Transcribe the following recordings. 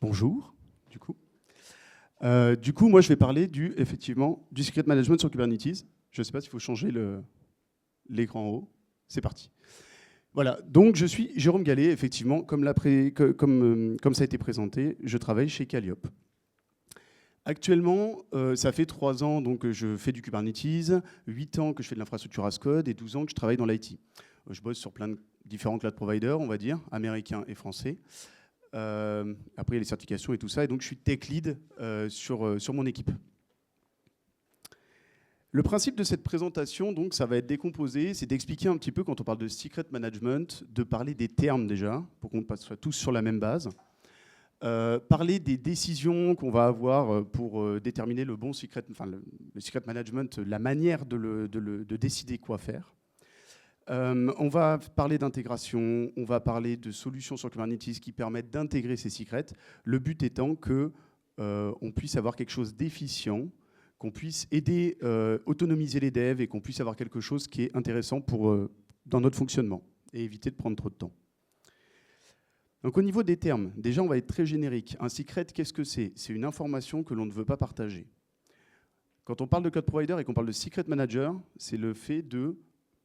Bonjour, du coup. Moi, je vais parler effectivement, du secret management sur Kubernetes. Je ne sais pas s'il faut changer l'écran en haut. C'est parti. Voilà, donc je suis Jérôme Gallet, effectivement, comme ça a été présenté, je travaille chez Calliope. Actuellement, ça fait 3 ans donc, que je fais du Kubernetes, 8 ans que je fais de l'infrastructure as code et 12 ans que je travaille dans l'IT. Je bosse sur plein de différents cloud providers, on va dire, américains et français. Après, il y a les certifications et tout ça. Et donc, je suis tech lead sur mon équipe. Le principe de cette présentation, donc, ça va être décomposé. C'est d'expliquer un petit peu, quand on parle de secret management, de parler des termes déjà, pour qu'on soit tous sur la même base. Parler des décisions qu'on va avoir pour déterminer le bon secret, enfin, le secret management, la manière de décider quoi faire. On va parler d'intégration, on va parler de solutions sur Kubernetes qui permettent d'intégrer ces secrets. Le but étant qu'on puisse avoir quelque chose d'efficient, qu'on puisse aider, autonomiser les devs et qu'on puisse avoir quelque chose qui est intéressant dans notre fonctionnement et éviter de prendre trop de temps. Donc au niveau des termes, déjà on va être très générique. Un secret, qu'est-ce que c'est? C'est une information que l'on ne veut pas partager. Quand on parle de cloud provider et qu'on parle de secret manager, c'est le fait de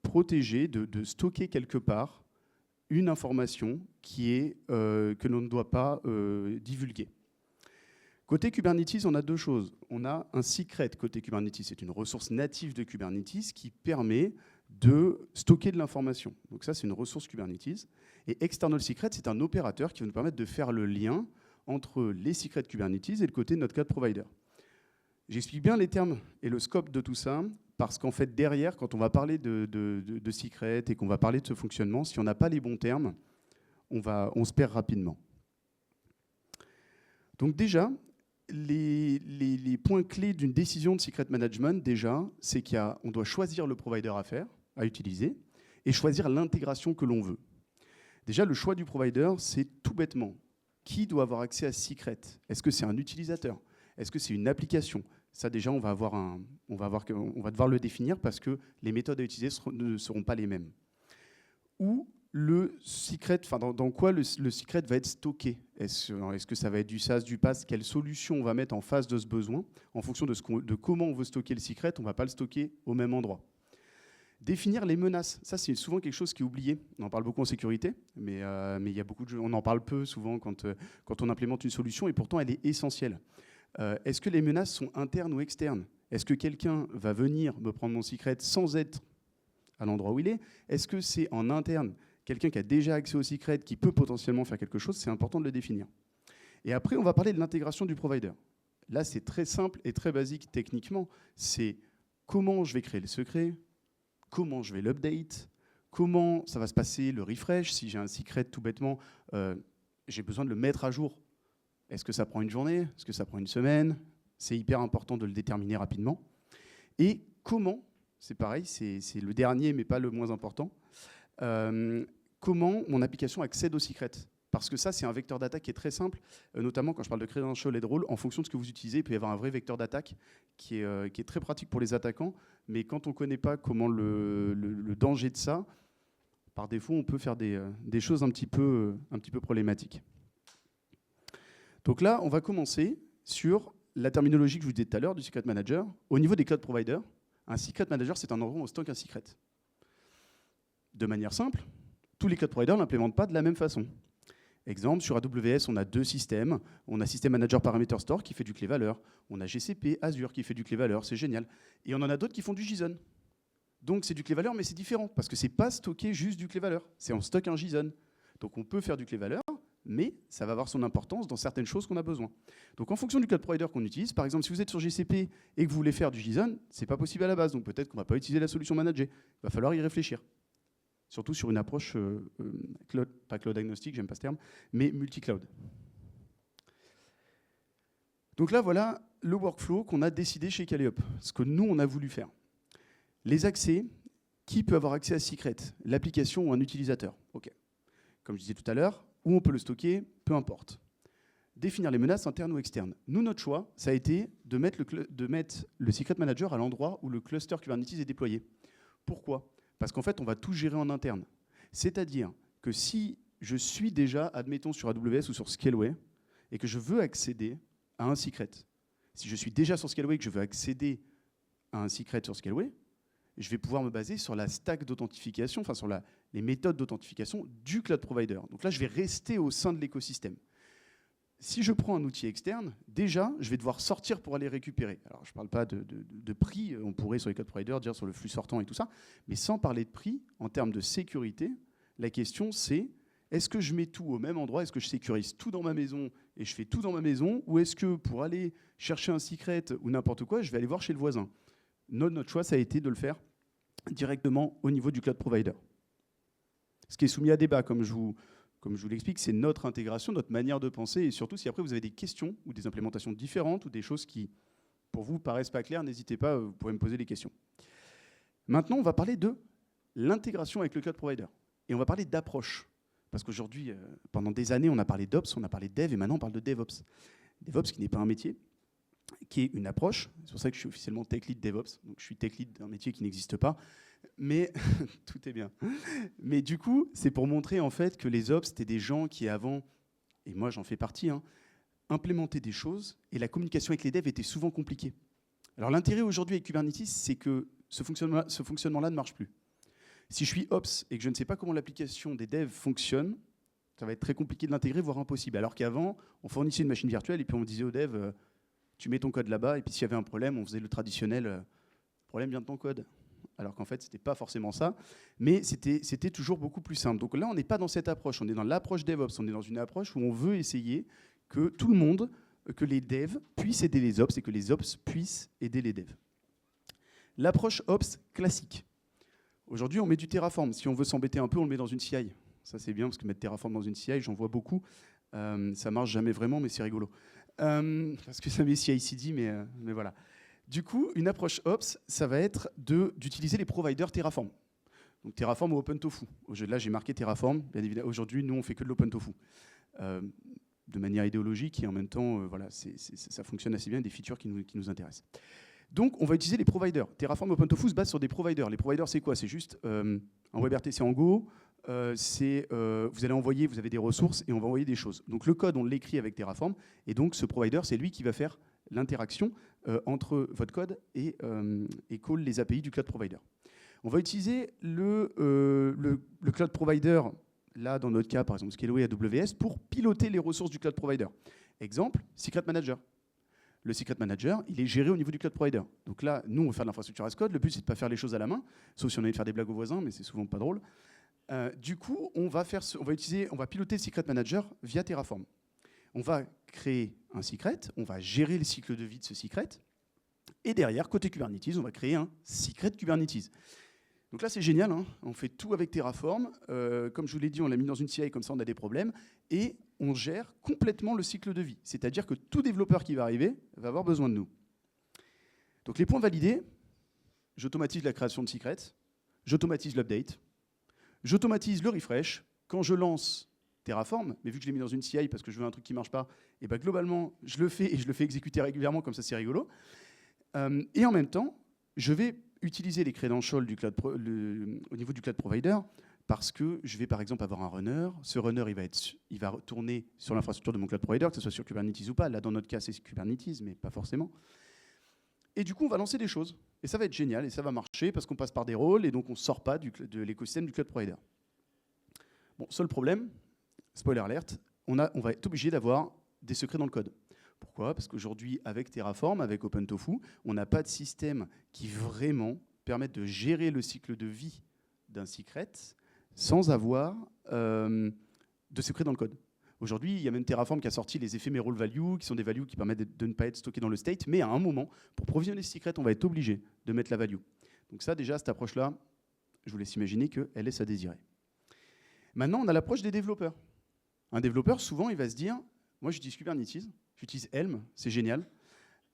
protéger, de stocker quelque part une information que l'on ne doit pas divulguer. Côté Kubernetes, on a deux choses. On a un secret côté Kubernetes, c'est une ressource native de Kubernetes qui permet de stocker de l'information. Donc ça, c'est une ressource Kubernetes. Et External Secret, c'est un opérateur qui va nous permettre de faire le lien entre les secrets Kubernetes et le côté de notre cloud provider. J'explique bien les termes et le scope de tout ça, parce qu'en fait, derrière, quand on va parler de secret et qu'on va parler de ce fonctionnement, si on n'a pas les bons termes, on se perd rapidement. Donc déjà, les points clés d'une décision de secret management, déjà, c'est qu'on doit choisir le provider à utiliser, et choisir l'intégration que l'on veut. Déjà, le choix du provider, c'est tout bêtement. Qui doit avoir accès à ce secret? Est-ce que c'est un utilisateur? Est-ce que c'est une application? Ça, déjà, on va devoir le définir parce que les méthodes à utiliser ne seront pas les mêmes. Ou le secret, enfin, dans quoi le secret va être stocké? Est-ce que ça va être du SaaS, du PaaS? Quelle solution on va mettre en face de ce besoin? En fonction de comment on veut stocker le secret, on ne va pas le stocker au même endroit. Définir les menaces, ça c'est souvent quelque chose qui est oublié. On en parle beaucoup en sécurité, mais il y a beaucoup on en parle peu souvent quand on implémente une solution, et pourtant elle est essentielle. Est-ce que les menaces sont internes ou externes? Est-ce que quelqu'un va venir me prendre mon secret sans être à l'endroit où il est? Est-ce que c'est en interne, quelqu'un qui a déjà accès au secret, qui peut potentiellement faire quelque chose? C'est important de le définir. Et après, on va parler de l'intégration du provider. Là, c'est très simple et très basique techniquement. C'est comment je vais créer le secret, comment je vais l'update, comment ça va se passer le refresh. Si j'ai un secret tout bêtement, j'ai besoin de le mettre à jour. Est-ce que ça prend une journée? Est-ce que ça prend une semaine? C'est hyper important de le déterminer rapidement. Et comment, c'est pareil, c'est le dernier mais pas le moins important, comment mon application accède au secret? Parce que ça, c'est un vecteur d'attaque qui est très simple, notamment quand je parle de credential et de role. En fonction de ce que vous utilisez, il peut y avoir un vrai vecteur d'attaque qui est très pratique pour les attaquants. Mais quand on ne connaît pas comment le danger de ça, par défaut, on peut faire des choses un petit peu problématiques. Donc là, on va commencer sur la terminologie que je vous disais tout à l'heure du secret manager. Au niveau des cloud providers, un secret manager, c'est un endroit où on stocke un secret. De manière simple, tous les cloud providers ne l'implémentent pas de la même façon. Exemple, sur AWS, on a 2 systèmes. On a System Manager Parameter Store qui fait du clé-valeur. On a GCP, Azure qui fait du clé-valeur, c'est génial. Et on en a d'autres qui font du JSON. Donc c'est du clé-valeur, mais c'est différent, parce que c'est pas stocker juste du clé-valeur. C'est on stocke un JSON. Donc on peut faire du clé-valeur, mais ça va avoir son importance dans certaines choses qu'on a besoin. Donc en fonction du cloud provider qu'on utilise, par exemple, si vous êtes sur GCP et que vous voulez faire du JSON, c'est pas possible à la base. Donc peut-être qu'on va pas utiliser la solution managée. Il va falloir y réfléchir. Surtout sur une approche, pas cloud agnostique, j'aime pas ce terme, mais multi-cloud. Donc là, voilà le workflow qu'on a décidé chez Calliope, ce que nous, on a voulu faire. Les accès, qui peut avoir accès à Secret? L'application ou un utilisateur? OK. Comme je disais tout à l'heure, où on peut le stocker, peu importe. Définir les menaces internes ou externes. Nous, notre choix, ça a été de mettre le Secret Manager à l'endroit où le cluster Kubernetes est déployé. Pourquoi? Parce qu'en fait, on va tout gérer en interne. C'est-à-dire que si je suis déjà, admettons, sur AWS ou sur Scaleway, et que je veux accéder à un secret. Si je suis déjà sur Scaleway et que je veux accéder à un secret sur Scaleway, je vais pouvoir me baser sur la stack d'authentification, enfin sur les méthodes d'authentification du cloud provider. Donc là, je vais rester au sein de l'écosystème. Si je prends un outil externe, déjà, je vais devoir sortir pour aller récupérer. Alors, je ne parle pas de prix, on pourrait sur les cloud providers dire sur le flux sortant et tout ça, mais sans parler de prix, en termes de sécurité, la question c'est, est-ce que je mets tout au même endroit? Est-ce que je sécurise tout dans ma maison et je fais tout dans ma maison? Ou est-ce que pour aller chercher un secret ou n'importe quoi, je vais aller voir chez le voisin? Notre choix, ça a été de le faire directement au niveau du cloud provider. Ce qui est soumis à débat, comme je vous l'explique, c'est notre intégration, notre manière de penser, et surtout si après vous avez des questions ou des implémentations différentes ou des choses qui, pour vous, paraissent pas claires, n'hésitez pas, vous pourrez me poser des questions. Maintenant, on va parler de l'intégration avec le cloud provider. Et on va parler d'approche. Parce qu'aujourd'hui, pendant des années, on a parlé d'Ops, on a parlé de Dev, et maintenant on parle de DevOps. DevOps qui n'est pas un métier, qui est une approche. C'est pour ça que je suis officiellement Tech Lead DevOps. Donc je suis Tech Lead d'un métier qui n'existe pas. Mais tout est bien. Mais du coup, c'est pour montrer en fait que les Ops, c'était des gens qui avant, et moi j'en fais partie, implémentaient des choses, et la communication avec les devs était souvent compliquée. Alors l'intérêt aujourd'hui avec Kubernetes, c'est que ce fonctionnement-là ne marche plus. Si je suis Ops et que je ne sais pas comment l'application des devs fonctionne, ça va être très compliqué de l'intégrer, voire impossible. Alors qu'avant, on fournissait une machine virtuelle et puis on disait aux devs, tu mets ton code là-bas, et puis s'il y avait un problème, on faisait le traditionnel, problème vient de ton code. Alors qu'en fait, ce n'était pas forcément ça, mais c'était toujours beaucoup plus simple. Donc là, on n'est pas dans cette approche, on est dans l'approche DevOps, on est dans une approche où on veut essayer que tout le monde, que les devs puissent aider les Ops et que les Ops puissent aider les devs. L'approche Ops classique. Aujourd'hui, on met du Terraform. Si on veut s'embêter un peu, on le met dans une CI. Ça, c'est bien, parce que mettre Terraform dans une CI, j'en vois beaucoup. Ça marche jamais vraiment, mais c'est rigolo. Parce que ça met CI/CD, mais voilà. Du coup, une approche Ops, ça va être d'utiliser les providers Terraform. Donc Terraform ou OpenTofu. Là, j'ai marqué Terraform. Bien évidemment, aujourd'hui, nous, on fait que de l'OpenTofu. De manière idéologique et en même temps, voilà, ça fonctionne assez bien, des features qui nous intéressent. Donc, on va utiliser les providers. Terraform OpenTofu se base sur des providers. Les providers, c'est quoi? C'est juste un WebRTC en Go. Vous allez envoyer, vous avez des ressources et on va envoyer des choses. Donc, le code, on l'écrit avec Terraform. Et donc, ce provider, c'est lui qui va faire l'interaction entre votre code et call les API du cloud provider. On va utiliser le cloud provider, là, dans notre cas, par exemple, Scaleway AWS, pour piloter les ressources du cloud provider. Exemple, Secret Manager. Le Secret Manager, il est géré au niveau du cloud provider. Donc là, nous, on va faire de l'infrastructure as code. Le but, c'est de ne pas faire les choses à la main, sauf si on a envie de faire des blagues aux voisins, mais c'est souvent pas drôle. Du coup, on va piloter le Secret Manager via Terraform. On va créer un secret, on va gérer le cycle de vie de ce secret, et derrière, côté Kubernetes, on va créer un secret Kubernetes. Donc là, c'est génial, hein, on fait tout avec Terraform. Comme je vous l'ai dit, on l'a mis dans une CI, comme ça on a des problèmes, et on gère complètement le cycle de vie. C'est-à-dire que tout développeur qui va arriver va avoir besoin de nous. Donc les points validés, j'automatise la création de secrets, j'automatise l'update, j'automatise le refresh. Quand je lance Terraform, mais vu que je l'ai mis dans une CI parce que je veux un truc qui ne marche pas, et ben globalement, je le fais et je le fais exécuter régulièrement, comme ça c'est rigolo. Et en même temps, je vais utiliser les credentials au niveau du cloud provider parce que je vais par exemple avoir un runner. Ce runner, il va tourner sur l'infrastructure de mon cloud provider, que ce soit sur Kubernetes ou pas. Là, dans notre cas, c'est Kubernetes, mais pas forcément. Et du coup, on va lancer des choses. Et ça va être génial et ça va marcher parce qu'on passe par des rôles et donc on ne sort pas de l'écosystème du cloud provider. Bon, seul problème, spoiler alert, on va être obligé d'avoir des secrets dans le code. Pourquoi? Parce qu'aujourd'hui, avec Terraform, avec OpenTofu, on n'a pas de système qui vraiment permette de gérer le cycle de vie d'un secret sans avoir de secret dans le code. Aujourd'hui, il y a même Terraform qui a sorti les ephemeral values, qui sont des values qui permettent de ne pas être stockées dans le state, mais à un moment, pour provisionner ce secret, on va être obligé de mettre la value. Donc ça, déjà, cette approche-là, je vous laisse imaginer qu'elle laisse à désirer. Maintenant, on a l'approche des développeurs. Un développeur, souvent, il va se dire, moi, j'utilise Kubernetes, j'utilise Helm, c'est génial.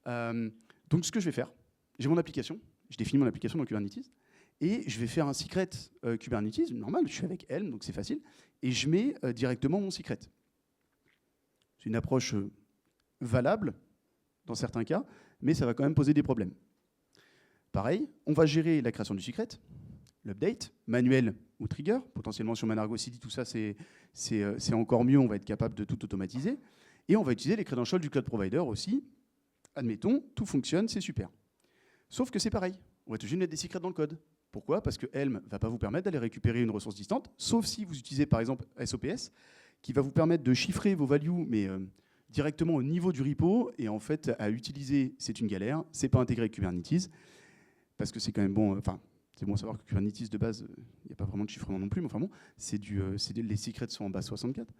Donc, ce que je vais faire, j'ai mon application, je définis mon application dans Kubernetes, et je vais faire un secret Kubernetes, normal, je suis avec Helm, donc c'est facile, et je mets directement mon secret. C'est une approche valable, dans certains cas, mais ça va quand même poser des problèmes. Pareil, on va gérer la création du secret, l'update, manuel ou trigger, potentiellement sur Argo CD, tout ça, c'est encore mieux, on va être capable de tout automatiser. Et on va utiliser les credentials du cloud provider aussi. Admettons, tout fonctionne, c'est super. Sauf que c'est pareil, on va être obligé de mettre des secrets dans le code. Pourquoi? Parce que Helm ne va pas vous permettre d'aller récupérer une ressource distante, sauf si vous utilisez par exemple SOPS, qui va vous permettre de chiffrer vos values, mais directement au niveau du repo. Et en fait, à utiliser, c'est une galère. C'est pas intégré avec Kubernetes, parce que c'est quand même bon. Enfin, c'est bon à savoir que Kubernetes de base, il n'y a pas vraiment de chiffrement non plus, mais enfin bon, les secrets sont en base 64,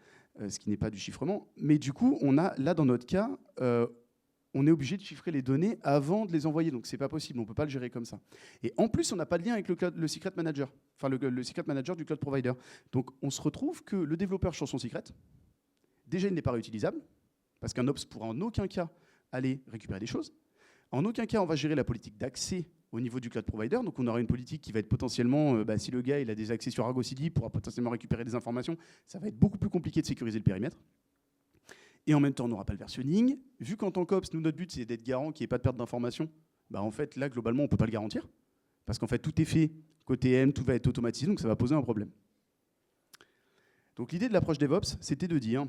ce qui n'est pas du chiffrement. Mais du coup, on a là dans notre cas, on est obligé de chiffrer les données avant de les envoyer, donc c'est pas possible, on peut pas le gérer comme ça. Et en plus, on n'a pas de lien avec le secret manager, enfin le secret manager du cloud provider. Donc on se retrouve que le développeur change son secret. Déjà, il n'est pas réutilisable, parce qu'un ops pourra en aucun cas aller récupérer des choses. En aucun cas, on va gérer la politique d'accès au niveau du cloud provider. Donc, on aura une politique qui va être potentiellement, si le gars il a des accès sur Argo CD, il pourra potentiellement récupérer des informations. Ça va être beaucoup plus compliqué de sécuriser le périmètre. Et en même temps, on n'aura pas le versionning. Vu qu'en tant qu'ops, nous, notre but, c'est d'être garant qu'il n'y ait pas de perte d'informations, en fait, là, globalement, on ne peut pas le garantir. Parce qu'en fait, tout est fait côté M, tout va être automatisé, donc ça va poser un problème. Donc, l'idée de l'approche DevOps, c'était de dire,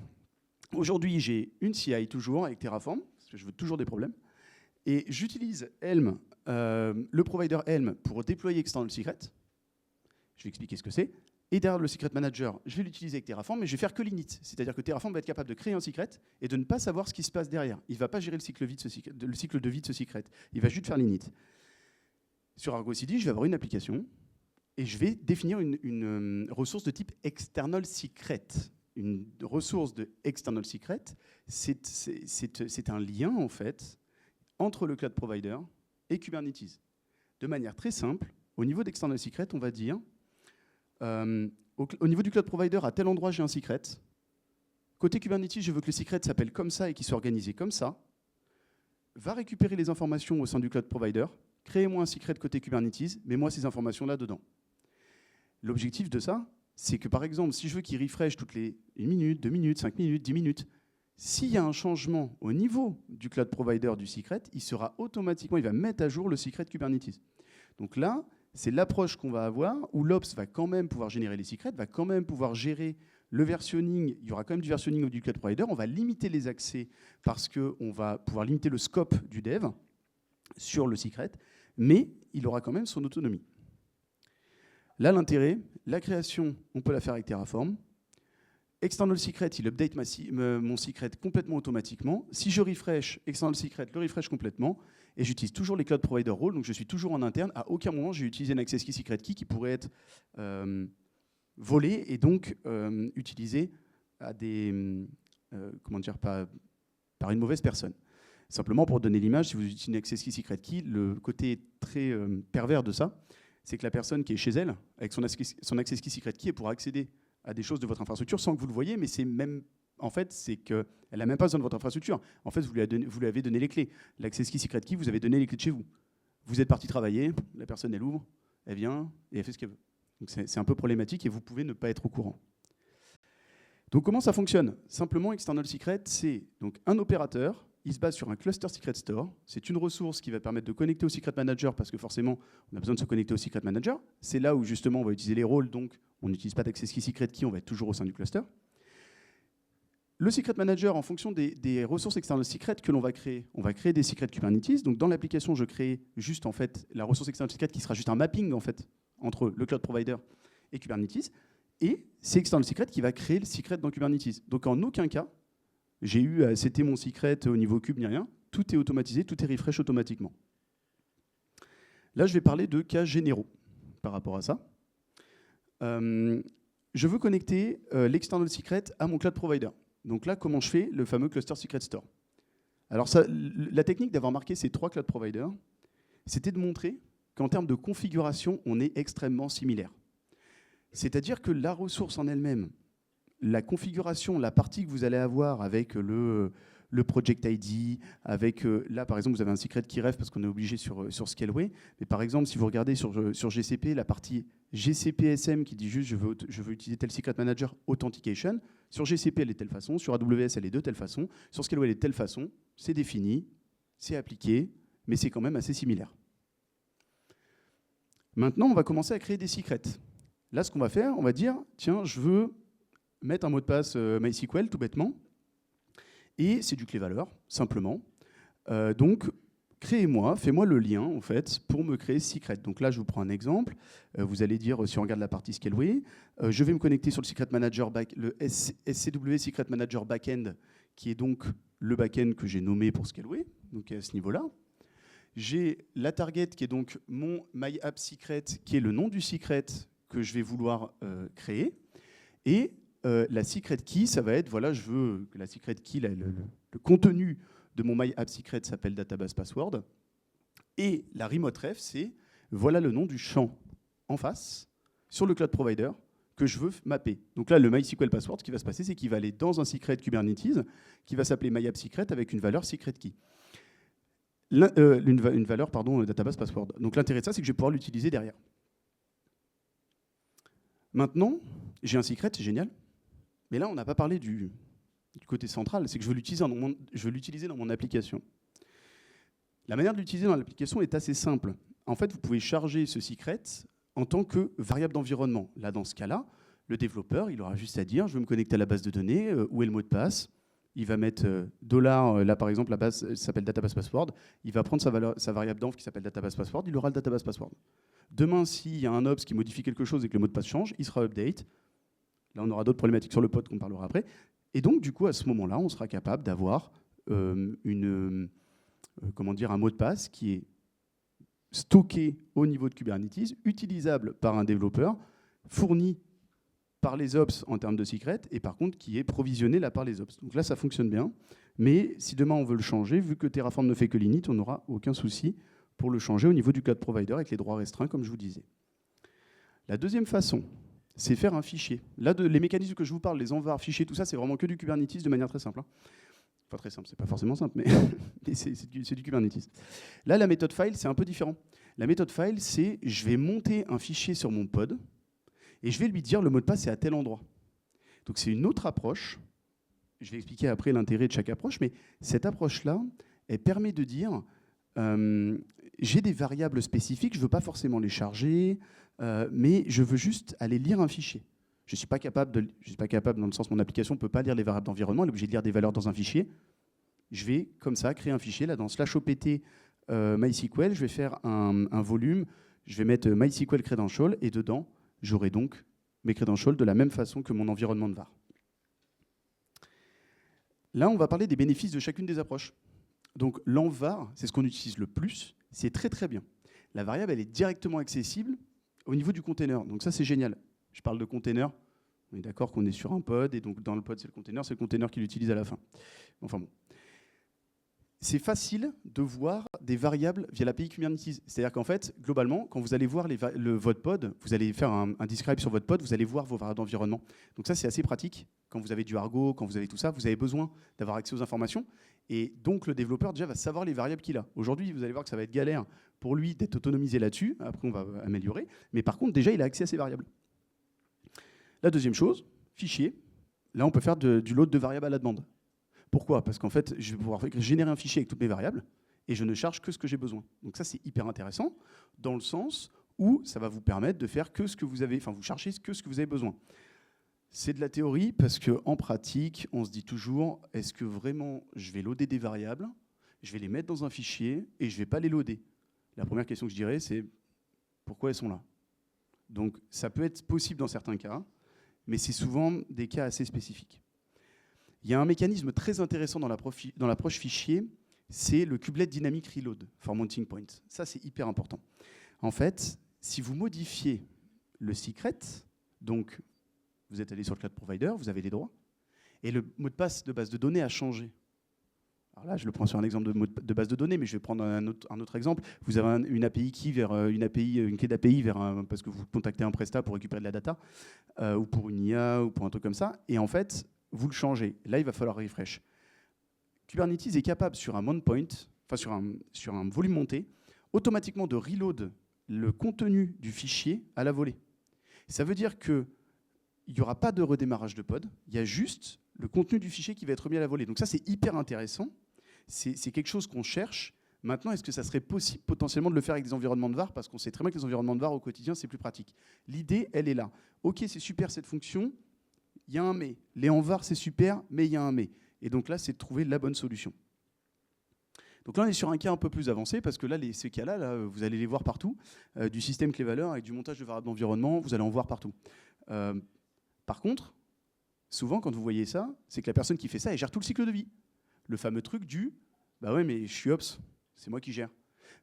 aujourd'hui, j'ai une CI toujours avec Terraform, parce que je veux toujours des problèmes. Et j'utilise Helm, le provider Helm, pour déployer External Secret. Je vais expliquer ce que c'est. Et derrière le Secret Manager, je vais l'utiliser avec Terraform, mais je vais faire que l'init. C'est-à-dire que Terraform va être capable de créer un secret et de ne pas savoir ce qui se passe derrière. Il ne va pas gérer le cycle de vie de ce secret. Il va juste faire l'init. Sur Argo CD, je vais avoir une application et je vais définir une ressource de type External Secret. Une ressource de External Secret, c'est un lien, en fait, entre le cloud provider et Kubernetes. De manière très simple, au niveau d'External Secret, on va dire, au niveau du cloud provider, à tel endroit, j'ai un secret. Côté Kubernetes, je veux que le secret s'appelle comme ça et qu'il soit organisé comme ça. Va récupérer les informations au sein du cloud provider, créez-moi un secret côté Kubernetes, mets-moi ces informations-là dedans. L'objectif de ça, c'est que par exemple, si je veux qu'il refresh toutes les 1 minute, 2 minutes, 5 minutes, 10 minutes, s'il y a un changement au niveau du cloud provider du secret, il sera automatiquement, il va mettre à jour le secret Kubernetes. Donc là, c'est l'approche qu'on va avoir, où l'Ops va quand même pouvoir générer les secrets, va quand même pouvoir gérer le versionning. Il y aura quand même du versionning du cloud provider. On va limiter les accès parce qu'on va pouvoir limiter le scope du dev sur le secret, mais il aura quand même son autonomie. Là, l'intérêt, la création, on peut la faire avec Terraform. External Secret, il update mon secret complètement automatiquement. Si je refresh External Secret, le refresh complètement. Et j'utilise toujours les cloud provider roles, donc je suis toujours en interne. À aucun moment, j'ai utilisé un access key secret key qui pourrait être volé et donc utilisé à par une mauvaise personne. Simplement pour donner l'image, si vous utilisez une access key secret key, le côté très pervers de ça, c'est que la personne qui est chez elle, avec son access key secret key, elle pourra accéder à des choses de votre infrastructure sans que vous le voyez, mais c'est même, en fait, c'est qu'elle n'a même pas besoin de votre infrastructure. En fait, vous lui avez donné les clés. L'access key secret key, vous avez donné les clés de chez vous. Vous êtes parti travailler, la personne, elle ouvre, elle vient et elle fait ce qu'elle veut. Donc c'est un peu problématique et vous pouvez ne pas être au courant. Donc comment ça fonctionne? Simplement, External Secret, c'est donc un opérateur. Il se base sur un cluster secret store. C'est une ressource qui va permettre de connecter au secret manager parce que forcément, on a besoin de se connecter au secret manager. C'est là où justement on va utiliser les rôles, donc on n'utilise pas d'access key secret key, on va être toujours au sein du cluster. Le secret manager, en fonction des ressources external secret que l'on va créer, on va créer des secrets Kubernetes. Donc dans l'application, je crée juste en fait la ressource external secret qui sera juste un mapping en fait entre le cloud provider et Kubernetes. Et c'est external secret qui va créer le secret dans Kubernetes. Donc en aucun cas, j'ai eu à setter mon secret au niveau cube ni rien. Tout est automatisé, tout est refresh automatiquement. Là, je vais parler de cas généraux par rapport à ça. Je veux connecter l'external secret à mon cloud provider. Donc là, comment je fais? Le fameux cluster secret store. Alors ça, la technique d'avoir marqué ces 3 cloud providers, c'était de montrer qu'en termes de configuration, on est extrêmement similaire. C'est-à-dire que la ressource en elle-même, la configuration, la partie que vous allez avoir avec le project ID, avec là par exemple vous avez un secret qui rêve parce qu'on est obligé sur Scaleway, mais par exemple si vous regardez sur GCP, la partie GCP-SM qui dit juste je veux utiliser tel secret manager authentication, sur GCP elle est de telle façon, sur AWS elle est de telle façon, sur Scaleway elle est de telle façon, c'est défini, c'est appliqué, mais c'est quand même assez similaire. Maintenant on va commencer à créer des secrets. Là ce qu'on va faire, on va dire tiens je veux mettre un mot de passe MySQL tout bêtement. Et c'est du clé-valeur, simplement. Donc, fais-moi le lien, en fait, pour me créer Secret. Donc là, je vous prends un exemple. Vous allez dire, si on regarde la partie Scaleway, je vais me connecter sur le Secret Manager, le SCW Secret Manager Backend, qui est donc le backend que j'ai nommé pour Scaleway, donc à ce niveau-là. J'ai la target, qui est donc mon My App Secret, qui est le nom du secret que je vais vouloir créer. Et la secret key, ça va être, voilà, je veux que la secret key, le contenu de mon My App Secret s'appelle Database Password. Et la remote ref, c'est, voilà le nom du champ en face, sur le cloud provider, que je veux mapper. Donc là, le MySQL Password, ce qui va se passer, c'est qu'il va aller dans un secret Kubernetes, qui va s'appeler My App Secret avec une valeur secret key. Une valeur, pardon, Database Password. Donc l'intérêt de ça, c'est que je vais pouvoir l'utiliser derrière. Maintenant, j'ai un secret, c'est génial. Mais là, on n'a pas parlé du côté central, c'est que je veux l'utiliser dans mon application. La manière de l'utiliser dans l'application est assez simple. En fait, vous pouvez charger ce secret en tant que variable d'environnement. Là, dans ce cas-là, le développeur, il aura juste à dire, je veux me connecter à la base de données, où est le mot de passe. Il va mettre $, là par exemple, la base s'appelle Database Password. Il va prendre sa variable d'env qui s'appelle Database Password, il aura le Database Password. Demain, s'il y a un ops qui modifie quelque chose et que le mot de passe change, il sera update. Là, on aura d'autres problématiques sur le pod qu'on parlera après. Et donc, du coup, à ce moment-là, on sera capable d'avoir un mot de passe qui est stocké au niveau de Kubernetes, utilisable par un développeur, fourni par les ops en termes de secret, et par contre, qui est provisionné là par les ops. Donc là, ça fonctionne bien. Mais si demain, on veut le changer, vu que Terraform ne fait que l'init, on n'aura aucun souci pour le changer au niveau du cloud provider avec les droits restreints, comme je vous disais. La deuxième façon, c'est faire un fichier. Là, les mécanismes que je vous parle, les envars, fichiers, tout ça, c'est vraiment que du Kubernetes de manière très simple. Enfin, très simple, c'est pas forcément simple, mais, mais c'est du Kubernetes. Là, la méthode file, c'est un peu différent. La méthode file, c'est je vais monter un fichier sur mon pod et je vais lui dire le mot de passe est à tel endroit. Donc c'est une autre approche. Je vais expliquer après l'intérêt de chaque approche, mais cette approche-là, elle permet de dire j'ai des variables spécifiques, je ne veux pas forcément les charger, mais je veux juste aller lire un fichier. Je ne suis pas capable dans le sens mon application ne peut pas lire les variables d'environnement, elle est obligée de lire des valeurs dans un fichier. Je vais, comme ça, créer un fichier. Là, dans /opt MySQL, je vais faire un volume, je vais mettre MySQL Credential, et dedans, j'aurai donc mes credentials de la même façon que mon environnement de var. Là, on va parler des bénéfices de chacune des approches. Donc l'envar, c'est ce qu'on utilise le plus, c'est très très bien. La variable, elle est directement accessible au niveau du container. Donc ça, c'est génial. Je parle de container, on est d'accord qu'on est sur un pod, et donc dans le pod, c'est le container qui l'utilise à la fin. Enfin bon. C'est facile de voir des variables via l'API Kubernetes. C'est-à-dire qu'en fait, globalement, quand vous allez voir votre pod, vous allez faire un describe sur votre pod, vous allez voir vos variables d'environnement. Donc ça, c'est assez pratique. Quand vous avez du Argo, quand vous avez tout ça, vous avez besoin d'avoir accès aux informations. Et donc, le développeur, déjà, va savoir les variables qu'il a. Aujourd'hui, vous allez voir que ça va être galère pour lui d'être autonomisé là-dessus. Après, on va améliorer. Mais par contre, déjà, il a accès à ces variables. La deuxième chose, fichier. Là, on peut faire du load de variables à la demande. Pourquoi ? Parce qu'en fait, je vais pouvoir générer un fichier avec toutes mes variables et je ne charge que ce que j'ai besoin. Donc ça, c'est hyper intéressant dans le sens où ça va vous permettre de faire que ce que vous avez, enfin, vous chargez que ce que vous avez besoin. C'est de la théorie parce qu'en pratique, on se dit toujours, est-ce que vraiment je vais loader des variables, je vais les mettre dans un fichier et je ne vais pas les loader ? La première question que je dirais, c'est pourquoi elles sont là ? Donc ça peut être possible dans certains cas, mais c'est souvent des cas assez spécifiques. Il y a un mécanisme très intéressant dans l'approche fichier, c'est le kubelet dynamic reload for mounting point. Ça, c'est hyper important. En fait, si vous modifiez le secret, donc vous êtes allé sur le cloud provider, vous avez les droits, et le mot de passe de base de données a changé. Alors là, je le prends sur un exemple de base de données, mais je vais prendre un autre exemple. Vous avez une API key vers une clé d'API parce que vous contactez un prestat pour récupérer de la data, ou pour une IA, ou pour un truc comme ça, et en fait, vous le changez. Là, il va falloir refresh. Kubernetes est capable, sur un mount point, enfin sur un volume monté, automatiquement de reload le contenu du fichier à la volée. Ça veut dire qu'il n'y aura pas de redémarrage de pod, il y a juste le contenu du fichier qui va être remis à la volée. Donc ça, c'est hyper intéressant. C'est quelque chose qu'on cherche. Maintenant, est-ce que ça serait possible potentiellement de le faire avec des environnements de var ? Parce qu'on sait très bien que les environnements de var au quotidien, c'est plus pratique. L'idée, elle est là. OK, c'est super cette fonction. Il y a un mais. Les envars, c'est super, mais il y a un mais. Et donc là, c'est de trouver la bonne solution. Donc là, on est sur un cas un peu plus avancé, parce que là, ces cas-là, vous allez les voir partout. Du système clé-valeur avec du montage de variables d'environnement, vous allez en voir partout. Par contre, souvent, quand vous voyez ça, c'est que la personne qui fait ça, elle gère tout le cycle de vie. Le fameux truc du « bah ouais, mais je suis Ops, c'est moi qui gère ».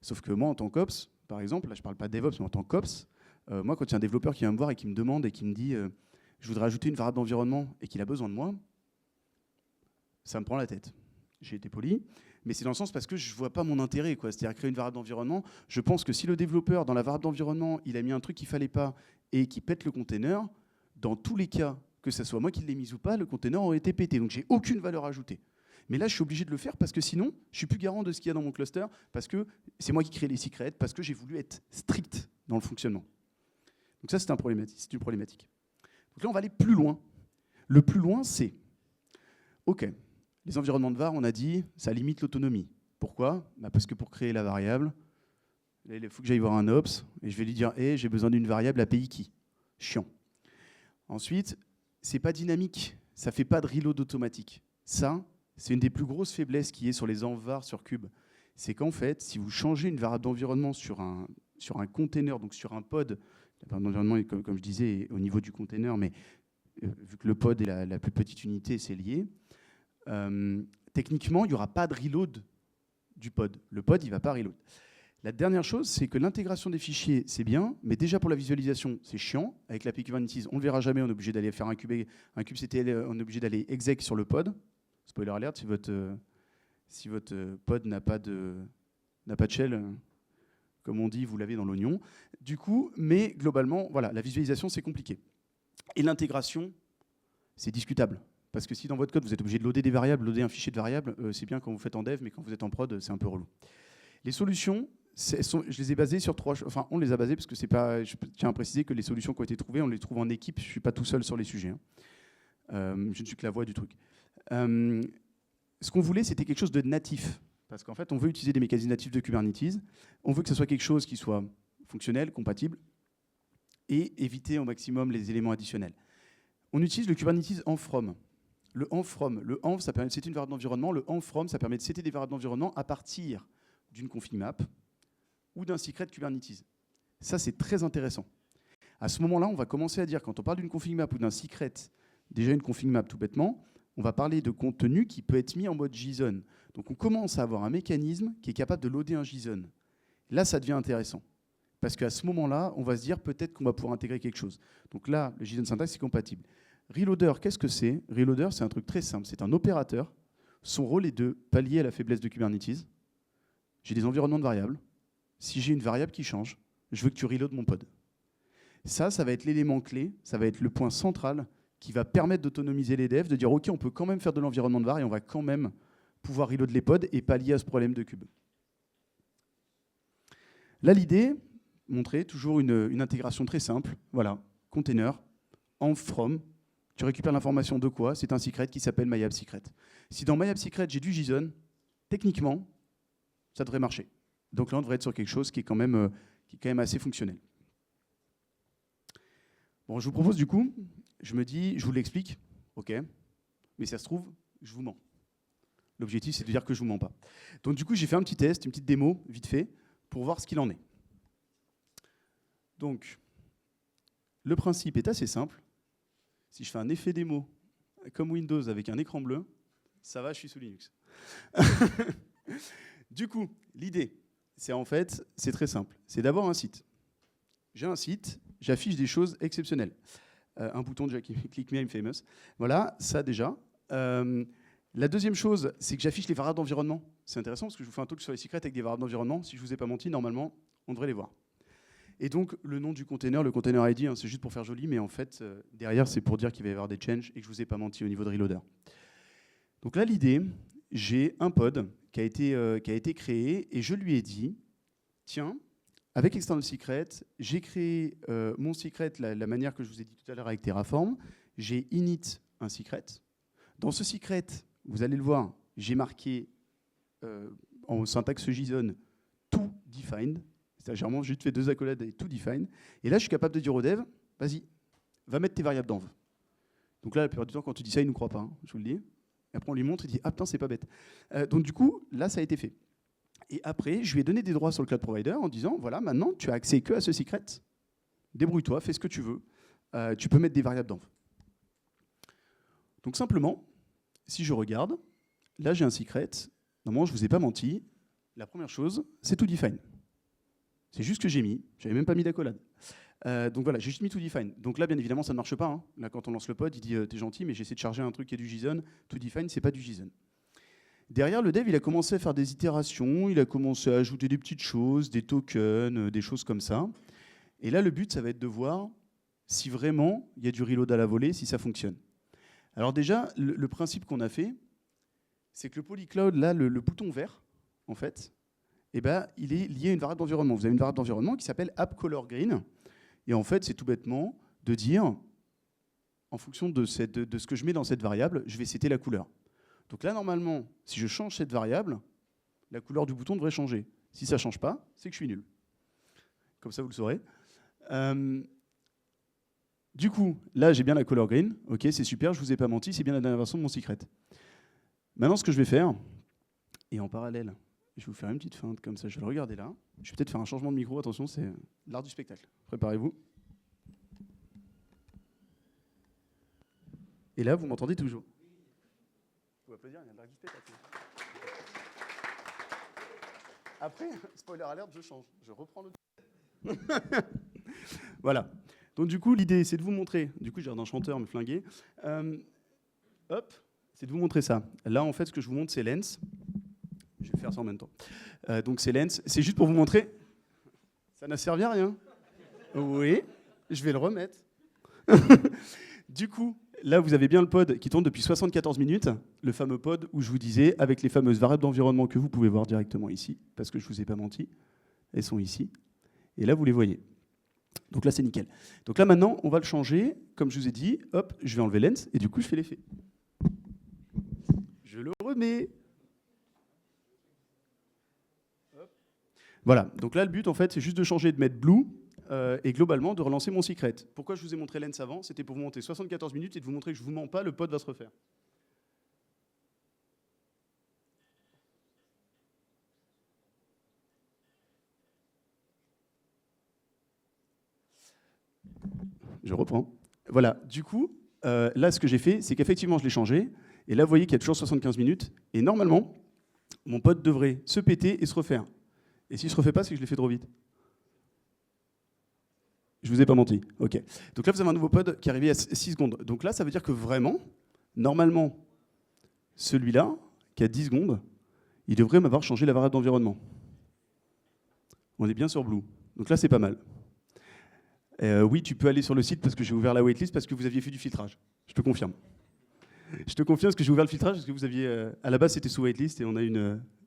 Sauf que moi, en tant qu'Ops, par exemple, là, je ne parle pas de DevOps, mais en tant qu'Ops, moi, quand il y a un développeur qui vient me voir et qui me demande et qui me dit je voudrais ajouter une variable d'environnement et qu'il a besoin de moi, ça me prend la tête. J'ai été poli, mais c'est dans le sens parce que je ne vois pas mon intérêt, quoi. C'est-à-dire créer une variable d'environnement. Je pense que si le développeur, dans la variable d'environnement, il a mis un truc qu'il ne fallait pas et qui pète le container, dans tous les cas, que ce soit moi qui l'ai mis ou pas, le container aurait été pété. Donc j'ai aucune valeur ajoutée. Mais là, je suis obligé de le faire parce que sinon, je ne suis plus garant de ce qu'il y a dans mon cluster, parce que c'est moi qui crée les secrets, parce que j'ai voulu être strict dans le fonctionnement. Donc ça, c'est une problématique. Donc là, on va aller plus loin. Le plus loin, c'est, OK, les environnements de var, on a dit, ça limite l'autonomie. Pourquoi ? Parce que pour créer la variable, il faut que j'aille voir un ops, et je vais lui dire, hey, j'ai besoin d'une variable API key. Chiant. Ensuite, c'est pas dynamique, ça fait pas de reload automatique. Ça, c'est une des plus grosses faiblesses qui est sur les env-var sur Cube. C'est qu'en fait, si vous changez une variable d'environnement sur un container, donc sur un pod, l'environnement, comme je disais, au niveau du container, mais vu que le pod est la plus petite unité, c'est lié, techniquement, il n'y aura pas de reload du pod. Le pod, il ne va pas reload. La dernière chose, c'est que l'intégration des fichiers, c'est bien, mais déjà pour la visualisation, c'est chiant. Avec l'API Kubernetes, on ne le verra jamais, on est obligé d'aller faire un kubectl, on est obligé d'aller exec sur le pod. Spoiler alert, si votre pod n'a pas de shell, comme on dit, vous l'avez dans l'oignon. Du coup, mais globalement, voilà, la visualisation, c'est compliqué. Et l'intégration, c'est discutable. Parce que si dans votre code, vous êtes obligé de loader des variables, loader un fichier de variables, c'est bien quand vous faites en dev, mais quand vous êtes en prod, c'est un peu relou. Les solutions, je les ai basées sur enfin, on les a basées parce que c'est pas. Je tiens à préciser que les solutions qui ont été trouvées, on les trouve en équipe. Je ne suis pas tout seul sur les sujets. Je ne suis que la voix du truc. Ce qu'on voulait, c'était quelque chose de natif. Parce qu'en fait, on veut utiliser des mécanismes natifs de Kubernetes. On veut que ce soit quelque chose qui soit fonctionnel, compatible, et éviter au maximum les éléments additionnels. On utilise le Kubernetes env-from. Le env-from, le env, ça permet de setter une variable d'environnement. Le env-from, ça permet de setter des variables d'environnement à partir d'une config map ou d'un secret Kubernetes. Ça, c'est très intéressant. À ce moment-là, on va commencer à dire, quand on parle d'une config map ou d'un secret, déjà une config map tout bêtement, on va parler de contenu qui peut être mis en mode JSON. Donc on commence à avoir un mécanisme qui est capable de loader un JSON. Là, ça devient intéressant. Parce qu'à ce moment-là, on va se dire peut-être qu'on va pouvoir intégrer quelque chose. Donc là, le JSON syntaxe est compatible. Reloader, qu'est-ce que c'est ? Reloader, c'est un truc très simple. C'est un opérateur. Son rôle est de pallier à la faiblesse de Kubernetes. J'ai des environnements de variables. Si j'ai une variable qui change, je veux que tu reloades mon pod. Ça va être l'élément clé, ça va être le point central qui va permettre d'autonomiser les devs, de dire OK, on peut quand même faire de l'environnement de var et on va quand même pouvoir reload les pods et pallier à ce problème de cube. Là, l'idée, montrer toujours une intégration très simple. Voilà, container, env-from. Tu récupères l'information de quoi ? C'est un secret qui s'appelle myAppSecret. Si dans myAppSecret, j'ai du JSON, techniquement, ça devrait marcher. Donc là, on devrait être sur quelque chose qui est quand même assez fonctionnel. Bon, je vous propose du coup, je me dis, je vous l'explique, ok, mais ça se trouve, je vous mens. L'objectif, c'est de dire que je ne vous mens pas. Donc du coup, j'ai fait un petit test, une petite démo, vite fait, pour voir ce qu'il en est. Donc, le principe est assez simple. Si je fais un effet démo, comme Windows, avec un écran bleu, ça va, je suis sous Linux. Du coup, l'idée, c'est très simple. C'est d'avoir un site. J'ai un site, j'affiche des choses exceptionnelles. Un bouton de Click Me, I'm famous. Voilà, ça déjà. La deuxième chose, c'est que j'affiche les variables d'environnement. C'est intéressant parce que je vous fais un talk sur les secrets avec des variables d'environnement. Si je ne vous ai pas menti, normalement, on devrait les voir. Et donc, le nom du container, le container ID, c'est juste pour faire joli, mais en fait, derrière, c'est pour dire qu'il va y avoir des changes et que je ne vous ai pas menti au niveau de reloader. Donc là, l'idée, j'ai un pod qui a été créé et je lui ai dit, tiens, avec External Secret, j'ai créé mon secret la manière que je vous ai dit tout à l'heure avec Terraform. J'ai init un secret. Dans ce secret, vous allez le voir, j'ai marqué en syntaxe JSON tout defined. C'est-à-dire vraiment juste fait 2 accolades et tout define. Et là, je suis capable de dire au dev, vas-y, va mettre tes variables d'env. Donc là, la plupart du temps, quand tu dis ça, il ne nous croit pas, hein, je vous le dis. Et après, on lui montre, il dit « Ah putain, c'est pas bête ». Donc du coup, là, ça a été fait. Et après, je lui ai donné des droits sur le cloud provider en disant « Voilà, maintenant, tu as accès que à ce secret. Débrouille-toi, fais ce que tu veux. Tu peux mettre des variables d'env. » Donc simplement, si je regarde, là, j'ai un secret. Normalement, je ne vous ai pas menti. La première chose, c'est toDefine. C'est juste ce que j'ai mis. Je n'avais même pas mis d'accolade. Donc voilà, j'ai juste mis toDefine. Donc là, bien évidemment, ça ne marche pas. Hein. Là, quand on lance le pod, il dit « T'es gentil, mais j'essaie de charger un truc qui est du JSON. toDefine, c'est pas du JSON. » Derrière, le dev, il a commencé à faire des itérations. Il a commencé à ajouter des petites choses, des tokens, des choses comme ça. Et là, le but, ça va être de voir si vraiment il y a du reload à la volée, si ça fonctionne. Alors déjà, le principe qu'on a fait, c'est que le polycloud, là, le bouton vert, en fait, eh ben, il est lié à une variable d'environnement. Vous avez une variable d'environnement qui s'appelle appColorGreen. Et en fait, c'est tout bêtement de dire, en fonction de ce que je mets dans cette variable, je vais setter la couleur. Donc là, normalement, si je change cette variable, la couleur du bouton devrait changer. Si ça ne change pas, c'est que je suis nul. Comme ça, vous le saurez. Du coup, là, j'ai bien la color green. OK, c'est super, je ne vous ai pas menti, c'est bien la dernière version de mon secret. Maintenant, ce que je vais faire, et en parallèle, je vais vous faire une petite feinte comme ça, je vais le regarder là. Je vais peut-être faire un changement de micro, attention, c'est l'art du spectacle. Préparez-vous. Et là, vous m'entendez toujours. Vous pouvez applaudir, il y a l'art du spectacle. Après, spoiler alert, je change. Je reprends le... Voilà. Donc du coup, l'idée, c'est de vous montrer... Du coup, j'ai l'air d'un chanteur, me flinguer. Hop, c'est de vous montrer ça. Là, en fait, ce que je vous montre, c'est Lens. Je vais faire ça en même temps. Donc c'est Lens. C'est juste pour vous montrer. Ça n'a servi à rien. Oui, je vais le remettre. Du coup, là, vous avez bien le pod qui tourne depuis 74 minutes, le fameux pod où je vous disais, avec les fameuses variables d'environnement que vous pouvez voir directement ici, parce que je ne vous ai pas menti, elles sont ici. Et là, vous les voyez. Donc là, c'est nickel. Donc là, maintenant, on va le changer. Comme je vous ai dit, hop, je vais enlever Lens, et du coup, je fais l'effet. Je le remets. Hop. Voilà. Donc là, le but, en fait, c'est juste de changer, de mettre Blue, et globalement, de relancer mon secret. Pourquoi je vous ai montré Lens avant? C'était pour vous monter 74 minutes et de vous montrer que je ne vous mens pas, le pod va se refaire. Je reprends. Voilà, du coup, là, ce que j'ai fait, c'est qu'effectivement, je l'ai changé. Et là, vous voyez qu'il y a toujours 75 minutes. Et normalement, mon pod devrait se péter et se refaire. Et s'il ne se refait pas, c'est que je l'ai fait trop vite. Je ne vous ai pas menti. OK. Donc là, vous avez un nouveau pod qui est arrivé à 6 secondes. Donc là, ça veut dire que vraiment, normalement, celui-là, qui a 10 secondes, il devrait m'avoir changé la variable d'environnement. On est bien sur Blue. Donc là, c'est pas mal. Oui, tu peux aller sur le site parce que j'ai ouvert la waitlist parce que vous aviez fait du filtrage. Je te confirme. Je te confirme parce que j'ai ouvert le filtrage parce que vous aviez... à la base, c'était sous waitlist et on a eu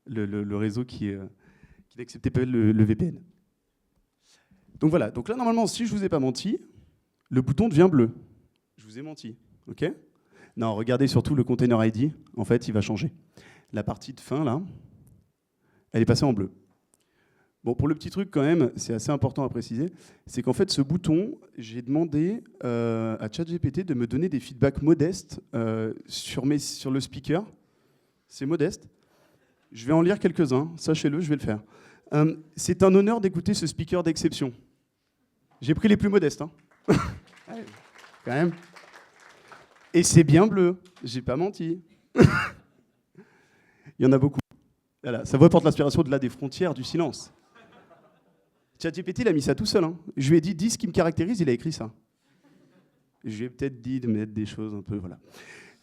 le réseau qui n'acceptait pas le VPN. Donc voilà. Donc là, normalement, si je ne vous ai pas menti, le bouton devient bleu. Je vous ai menti. OK? Non, regardez surtout le container ID. En fait, il va changer. La partie de fin, là, elle est passée en bleu. Bon, pour le petit truc, quand même, c'est assez important à préciser, c'est qu'en fait, ce bouton, j'ai demandé à ChatGPT de me donner des feedbacks modestes sur le speaker. C'est modeste. Je vais en lire quelques-uns, sachez-le, je vais le faire. C'est un honneur d'écouter ce speaker d'exception. J'ai pris les plus modestes. Hein. Allez, quand même. Et c'est bien bleu, j'ai pas menti. Il y en a beaucoup. Voilà, sa voix porte l'inspiration de là des frontières du silence. ChatGPT, il a mis ça tout seul. Hein. Je lui ai dit, dis ce qui me caractérise, il a écrit ça. Je lui ai peut-être dit de mettre des choses un peu, voilà.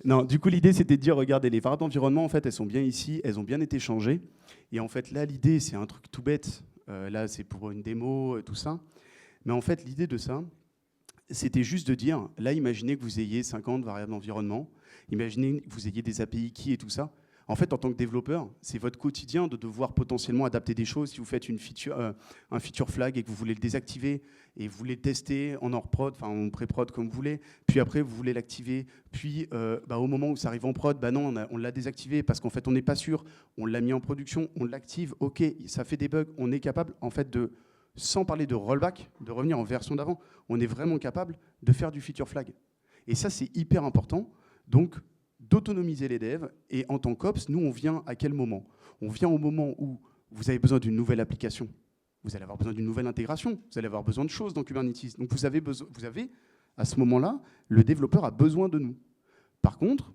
Non, du coup, l'idée, c'était de dire, regardez, les variables d'environnement, en fait, elles sont bien ici, elles ont bien été changées. Et en fait, là, l'idée, c'est un truc tout bête. Là, c'est pour une démo, tout ça. Mais en fait, l'idée de ça, c'était juste de dire, là, imaginez que vous ayez 50 variables d'environnement, imaginez que vous ayez des API keys et tout ça. En fait, en tant que développeur, c'est votre quotidien de devoir potentiellement adapter des choses. Si vous faites un feature flag et que vous voulez le désactiver et vous voulez le tester en hors-prod, enfin en pré-prod comme vous voulez, puis après vous voulez l'activer, puis au moment où ça arrive en prod, non, on l'a désactivé parce qu'en fait on n'est pas sûr, on l'a mis en production, on l'active, ok, ça fait des bugs, on est capable en fait de, sans parler de rollback, de revenir en version d'avant, on est vraiment capable de faire du feature flag. Et ça c'est hyper important, donc d'autonomiser les devs. Et en tant qu'Ops, nous, on vient à quel moment? On vient au moment où vous avez besoin d'une nouvelle application. Vous allez avoir besoin d'une nouvelle intégration. Vous allez avoir besoin de choses dans Kubernetes. Donc vous avez, à ce moment-là, le développeur a besoin de nous. Par contre,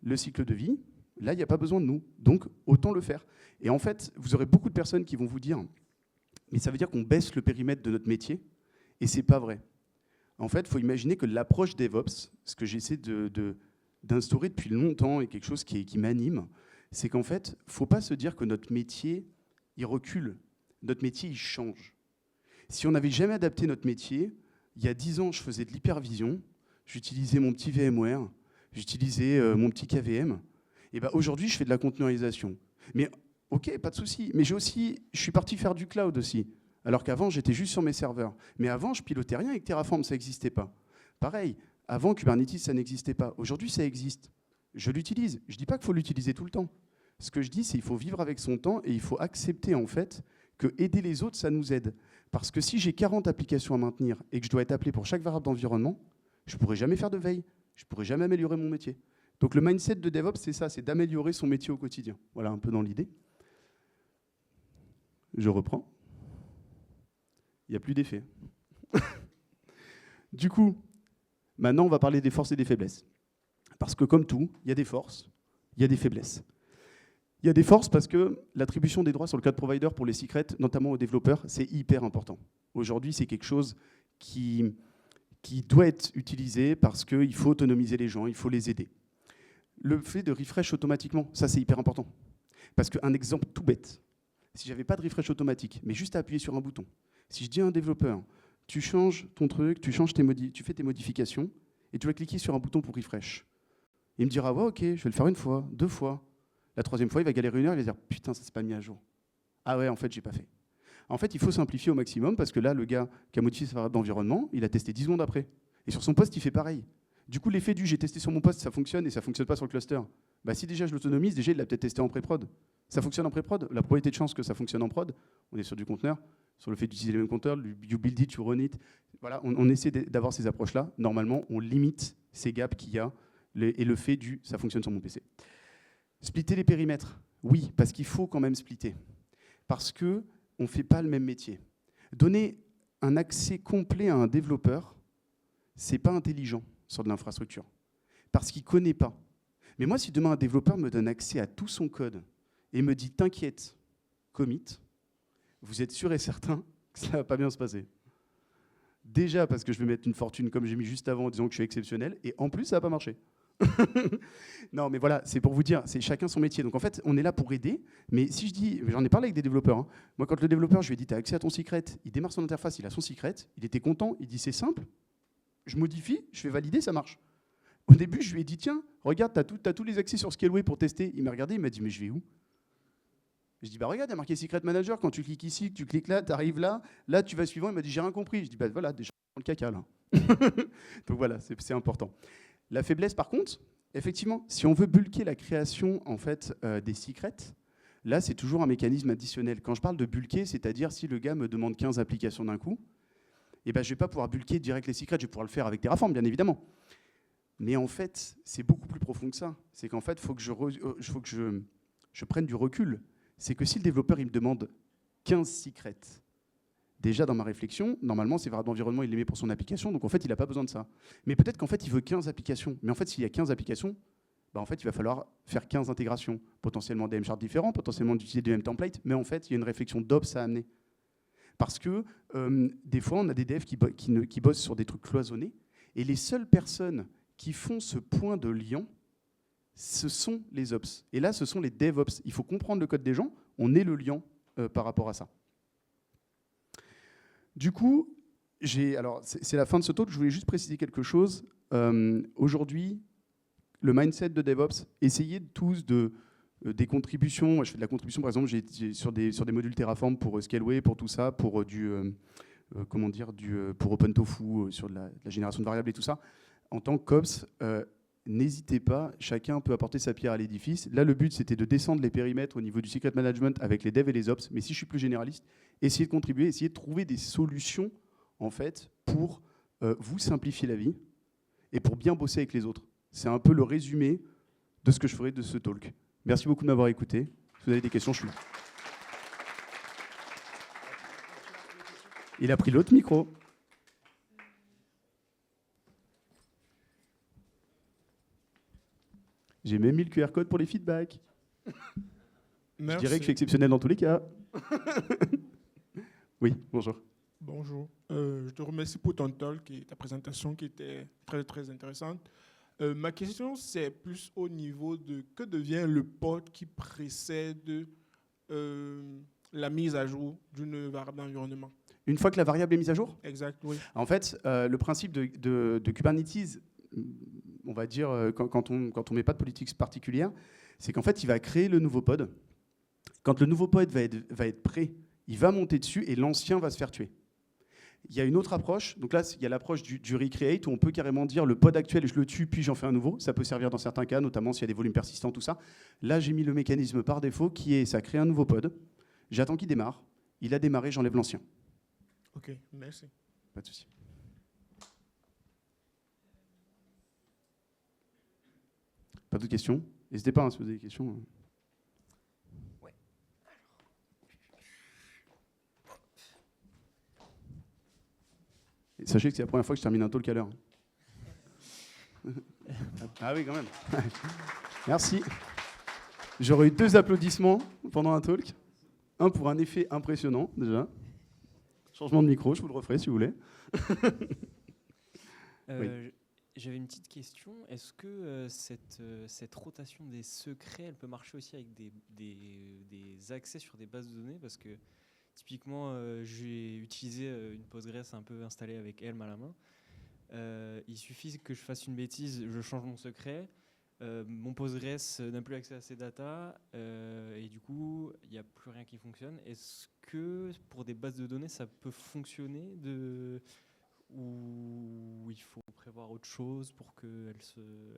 le cycle de vie, là, il n'y a pas besoin de nous. Donc, autant le faire. Et en fait, vous aurez beaucoup de personnes qui vont vous dire « Mais ça veut dire qu'on baisse le périmètre de notre métier ?» Et ce n'est pas vrai. En fait, il faut imaginer que l'approche DevOps, ce que j'essaie d'instaurer depuis longtemps et quelque chose qui m'anime, c'est qu'en fait, il ne faut pas se dire que notre métier, il recule. Notre métier, il change. Si on n'avait jamais adapté notre métier, il y a 10 ans, je faisais de l'hypervision, j'utilisais mon petit VMware, j'utilisais mon petit KVM, et ben aujourd'hui, je fais de la containerisation. Mais ok, pas de souci. Mais je suis parti faire du cloud aussi. Alors qu'avant, j'étais juste sur mes serveurs. Mais avant, je pilotais rien avec Terraform, ça n'existait pas. Pareil, avant, Kubernetes, ça n'existait pas. Aujourd'hui, ça existe. Je l'utilise. Je ne dis pas qu'il faut l'utiliser tout le temps. Ce que je dis, c'est qu'il faut vivre avec son temps et il faut accepter en fait que aider les autres, ça nous aide. Parce que si j'ai 40 applications à maintenir et que je dois être appelé pour chaque variable d'environnement, je ne pourrai jamais faire de veille. Je ne pourrai jamais améliorer mon métier. Donc le mindset de DevOps, c'est ça, c'est d'améliorer son métier au quotidien. Voilà un peu dans l'idée. Je reprends. Il n'y a plus d'effet. Du coup, maintenant, on va parler des forces et des faiblesses. Parce que comme tout, il y a des forces, il y a des faiblesses. Il y a des forces parce que l'attribution des droits sur le cloud provider pour les secrets, notamment aux développeurs, c'est hyper important. Aujourd'hui, c'est quelque chose qui doit être utilisé parce qu'il faut autonomiser les gens, il faut les aider. Le fait de refresh automatiquement, ça c'est hyper important. Parce qu'un exemple tout bête, si j'avais pas de refresh automatique, mais juste à appuyer sur un bouton, si je dis à un développeur, tu changes ton truc, tu fais tes modifications, et tu vas cliquer sur un bouton pour refresh. Il me dira, ouais, ok, je vais le faire une fois, 2 fois. La 3e fois, il va galérer 1 heure, il va dire, putain, ça s'est pas mis à jour. Ah ouais, en fait, j'ai pas fait. En fait, il faut simplifier au maximum, parce que là, le gars qui a modifié sa variable d'environnement, il a testé 10 secondes après. Et sur son poste, il fait pareil. Du coup, l'effet du j'ai testé sur mon poste, ça fonctionne, et ça fonctionne pas sur le cluster. Bah, si déjà je l'autonomise, déjà il l'a peut-être testé en pré-prod. Ça fonctionne en pré-prod. La probabilité de chance que ça fonctionne en prod, on est sur du conteneur, sur le fait d'utiliser les mêmes compteurs, you build it, you run it. Voilà, on essaie d'avoir ces approches-là. Normalement, on limite ces gaps qu'il y a et le fait du ça fonctionne sur mon PC. Splitter les périmètres. Oui, parce qu'il faut quand même splitter. Parce qu'on ne fait pas le même métier. Donner un accès complet à un développeur, ce n'est pas intelligent sur de l'infrastructure. Parce qu'il ne connaît pas. Mais moi, si demain un développeur me donne accès à tout son code et me dit « t'inquiète, commit », vous êtes sûr et certain que ça ne va pas bien se passer. Déjà parce que je vais mettre une fortune comme j'ai mis juste avant en disant que je suis exceptionnel, et en plus, ça ne va pas marcher. Non, mais voilà, c'est pour vous dire, c'est chacun son métier. Donc en fait, on est là pour aider. Mais si je dis, j'en ai parlé avec des développeurs. Hein. Moi, quand le développeur, je lui ai dit, tu as accès à ton secret, il démarre son interface, il a son secret, il était content, il dit, c'est simple, je modifie, je fais valider, ça marche. Au début, je lui ai dit, tiens, regarde, tu as tous les accès sur Scaleway pour tester. Il m'a regardé, il m'a dit, mais je vais où? Je dis, bah regarde, il y a marqué Secret Manager, quand tu cliques ici, tu cliques là, tu arrives là, là tu vas suivant. Il m'a dit, j'ai rien compris. Je dis, bah voilà, déjà, dans le caca là. Donc voilà, c'est important. La faiblesse, par contre, effectivement, si on veut bulker la création en fait, des secrets, là, c'est toujours un mécanisme additionnel. Quand je parle de bulker, c'est-à-dire si le gars me demande 15 applications d'un coup, eh ben, je ne vais pas pouvoir bulker direct les secrets, je vais pouvoir le faire avec Terraform, bien évidemment. Mais en fait, c'est beaucoup plus profond que ça. C'est qu'en fait, il faut que je prenne du recul. C'est que si le développeur il me demande 15 secrets, déjà dans ma réflexion, normalement, ces variables d'environnement, il les met pour son application, donc en fait, il n'a pas besoin de ça. Mais peut-être qu'en fait, il veut 15 applications. Mais en fait, s'il y a 15 applications, bah, en fait, il va falloir faire 15 intégrations, potentiellement des M-charts différents, potentiellement d'utiliser du même template, mais en fait, il y a une réflexion d'ops à amener. Parce que des fois, on a des devs qui bossent sur des trucs cloisonnés, et les seules personnes qui font ce point de lien, ce sont les ops. Et là, ce sont les DevOps. Il faut comprendre le code des gens, on est le lien par rapport à ça. Du coup, alors c'est la fin de ce talk, je voulais juste préciser quelque chose. Aujourd'hui, le mindset de DevOps, essayez tous des contributions. Moi, je fais de la contribution, par exemple, sur des modules Terraform pour Scaleway, pour tout ça, pour pour OpenTofu, sur de la génération de variables et tout ça. En tant qu'Ops, n'hésitez pas, chacun peut apporter sa pierre à l'édifice. Là, le but, c'était de descendre les périmètres au niveau du secret management avec les devs et les ops. Mais si je suis plus généraliste, essayez de contribuer, essayez de trouver des solutions, en fait, pour vous simplifier la vie et pour bien bosser avec les autres. C'est un peu le résumé de ce que je ferai de ce talk. Merci beaucoup de m'avoir écouté. Si vous avez des questions, je suis là. Il a pris l'autre micro. J'ai même mis le QR code pour les feedbacks. Merci. Je dirais que je suis exceptionnel dans tous les cas. Oui, bonjour. Bonjour. Je te remercie pour ton talk et ta présentation qui était très, très intéressante. Ma question, c'est plus au niveau de que devient le pod qui précède la mise à jour d'une variable d'environnement. Une fois que la variable est mise à jour ? Exact, oui. En fait, le principe de Kubernetes, on va dire, quand on ne met pas de politique particulière, c'est qu'en fait, il va créer le nouveau pod. Quand le nouveau pod va être prêt, il va monter dessus et l'ancien va se faire tuer. Il y a une autre approche. Donc là, il y a l'approche du recreate où on peut carrément dire le pod actuel, je le tue, puis j'en fais un nouveau. Ça peut servir dans certains cas, notamment s'il y a des volumes persistants, tout ça. Là, j'ai mis le mécanisme par défaut qui est, ça crée un nouveau pod. J'attends qu'il démarre. Il a démarré, j'enlève l'ancien. OK, merci. Pas de souci. Pas d'autres questions ? N'hésitez pas si vous avez des questions. Ouais. Et sachez que c'est la première fois que je termine un talk à l'heure. Ah oui, quand même. Merci. J'aurais eu 2 applaudissements pendant un talk. Un pour un effet impressionnant, déjà. Changement de micro, je vous le referai si vous voulez. Oui. J'avais une petite question. Est-ce que cette rotation des secrets, elle peut marcher aussi avec des accès sur des bases de données ? Parce que typiquement, j'ai utilisé une Postgres un peu installée avec Helm à la main. Il suffit que je fasse une bêtise, je change mon secret. Mon Postgres n'a plus accès à ces datas et du coup, il n'y a plus rien qui fonctionne. Est-ce que pour des bases de données, ça peut fonctionner ou il faut prévoir autre chose pour qu'elle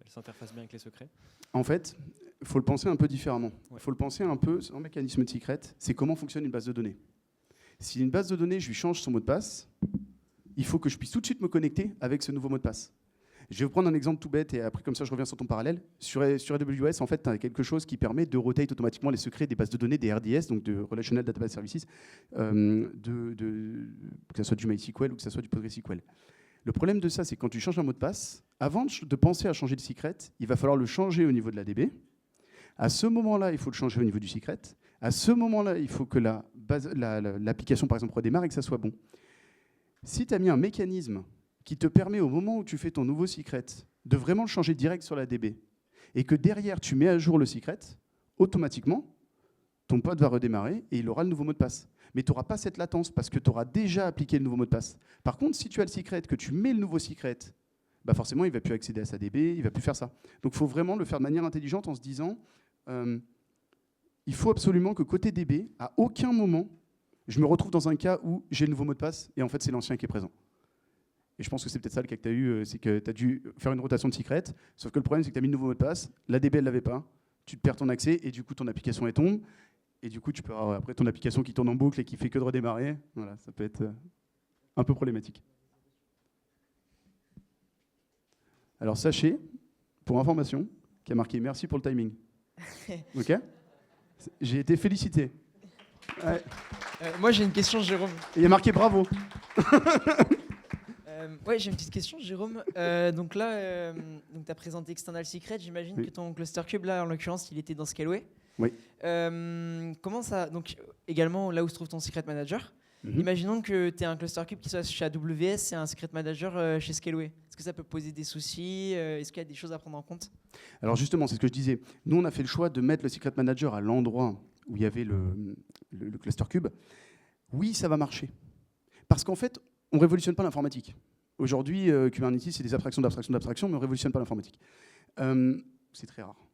s'interface bien avec les secrets ? En fait, il faut le penser un peu différemment. Il Ouais. faut le penser un peu, un mécanisme de secret, c'est comment fonctionne une base de données. Si une base de données, je lui change son mot de passe, il faut que je puisse tout de suite me connecter avec ce nouveau mot de passe. Je vais vous prendre un exemple tout bête et après, comme ça, je reviens sur ton parallèle. Sur AWS, en fait, tu as quelque chose qui permet de rotate automatiquement les secrets des bases de données, des RDS, donc de Relational Database Services, que ce soit du MySQL ou que ce soit du PostgreSQL. Le problème de ça, c'est que quand tu changes un mot de passe, avant de penser à changer le secret, il va falloir le changer au niveau de la DB. À ce moment-là, il faut le changer au niveau du secret. À ce moment-là, il faut que l'application, par exemple, redémarre et que ça soit bon. Si tu as mis un mécanisme qui te permet, au moment où tu fais ton nouveau secret, de vraiment le changer direct sur la DB, et que derrière, tu mets à jour le secret, automatiquement, ton pod va redémarrer et il aura le nouveau mot de passe. Mais tu n'auras pas cette latence parce que tu auras déjà appliqué le nouveau mot de passe. Par contre, si tu as le secret, que tu mets le nouveau secret, bah forcément, il ne va plus accéder à sa DB, il ne va plus faire ça. Donc, il faut vraiment le faire de manière intelligente en se disant, il faut absolument que côté DB, à aucun moment, je me retrouve dans un cas où j'ai le nouveau mot de passe et en fait, c'est l'ancien qui est présent. Et je pense que c'est peut-être ça le cas que tu as eu, c'est que tu as dû faire une rotation de secret, sauf que le problème, c'est que tu as mis le nouveau mot de passe, la DB, elle ne l'avait pas, tu perds ton accès et du coup, ton application, elle tombe. Et du coup, tu peux avoir après ton application qui tourne en boucle et qui fait que de redémarrer. Voilà, ça peut être un peu problématique. Alors, sachez, pour information, qu'il y a marqué « Merci pour le timing ». OK ? J'ai été félicité. Ouais. Moi, j'ai une question, Jérôme. Et il y a marqué « Bravo ». Ouais, j'ai une petite question, Jérôme. Donc là, tu as présenté External Secret. J'imagine Oui. que ton cluster cube, là, en l'occurrence, il était dans Scaleway. Oui. Comment ça... Donc, également, là où se trouve ton Secret Manager. Imaginons que tu aies un cluster cube qui soit chez AWS et un Secret Manager chez Scaleway. Est-ce que ça peut poser des soucis ? Est-ce qu'il y a des choses à prendre en compte ? Alors justement, c'est ce que je disais. Nous, on a fait le choix de mettre le Secret Manager à l'endroit où il y avait le cluster cube. Oui, ça va marcher. Parce qu'en fait, on ne révolutionne pas l'informatique. Aujourd'hui, Kubernetes, c'est des abstractions, d'abstractions, d'abstractions, mais on ne révolutionne pas l'informatique. C'est très rare.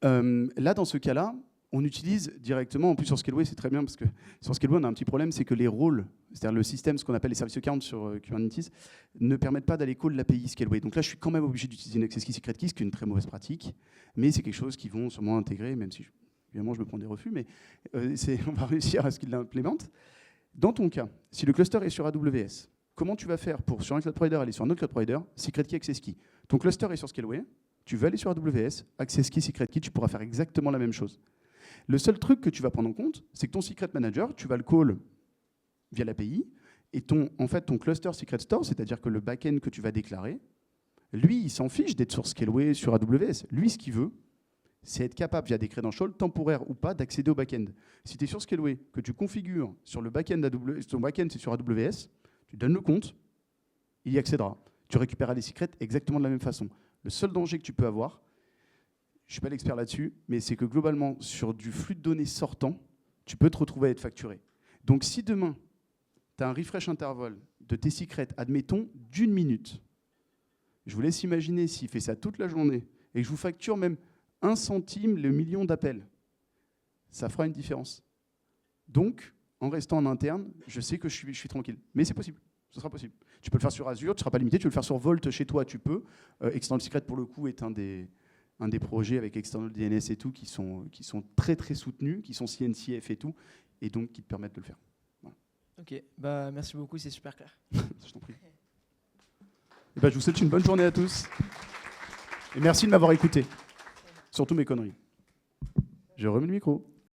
Là, dans ce cas-là, on utilise directement, en plus sur Scaleway, c'est très bien, parce que sur Scaleway, on a un petit problème, c'est que les rôles, c'est-à-dire le système, ce qu'on appelle les service accounts sur Kubernetes, ne permettent pas d'aller call l'API Scaleway. Donc là, je suis quand même obligé d'utiliser une access key, secret key, ce qui est une très mauvaise pratique, mais c'est quelque chose qu'ils vont sûrement intégrer, même si, évidemment, je me prends des refus, mais on va réussir à ce qu'ils l'implémentent. Dans ton cas, si le cluster est sur AWS, comment tu vas faire pour, sur un cloud provider, aller sur un autre cloud provider, secret key, access key. Ton cluster est sur Scaleway, Tu veux aller sur AWS, Access Key, Secret Key, tu pourras faire exactement la même chose. Le seul truc que tu vas prendre en compte, c'est que ton Secret Manager, tu vas le call via l'API, et ton cluster Secret Store, c'est-à-dire que le back-end que tu vas déclarer, lui, il s'en fiche d'être sur Scaleway, sur AWS. Lui, ce qu'il veut, c'est être capable, via des credentials, temporaires ou pas, d'accéder au back-end. Si tu es sur Scaleway, que tu configures sur le back-end AWS, ton back-end c'est sur AWS, tu donnes le compte, il y accédera. Tu récupéreras les secrets exactement de la même façon. Le seul danger que tu peux avoir, je ne suis pas l'expert là-dessus, mais c'est que globalement, sur du flux de données sortant, tu peux te retrouver à être facturé. Donc si demain, tu as un refresh interval de tes secrets, admettons, d'1 minute, je vous laisse imaginer s'il fait ça toute la journée et que je vous facture même 1 centime le million d'appels, ça fera une différence. Donc, en restant en interne, je sais que je suis tranquille. Mais c'est possible, ce sera possible. Tu peux le faire sur Azure, tu ne seras pas limité, tu peux le faire sur Vault chez toi, tu peux. External Secret, pour le coup, est un des projets avec External DNS et tout qui sont très très soutenus, qui sont CNCF et tout, et donc qui te permettent de le faire. Voilà. Ok, bah, merci beaucoup, c'est super clair. Je t'en prie. Et je vous souhaite une bonne journée à tous. Et merci de m'avoir écouté. Surtout mes conneries. Je remets le micro.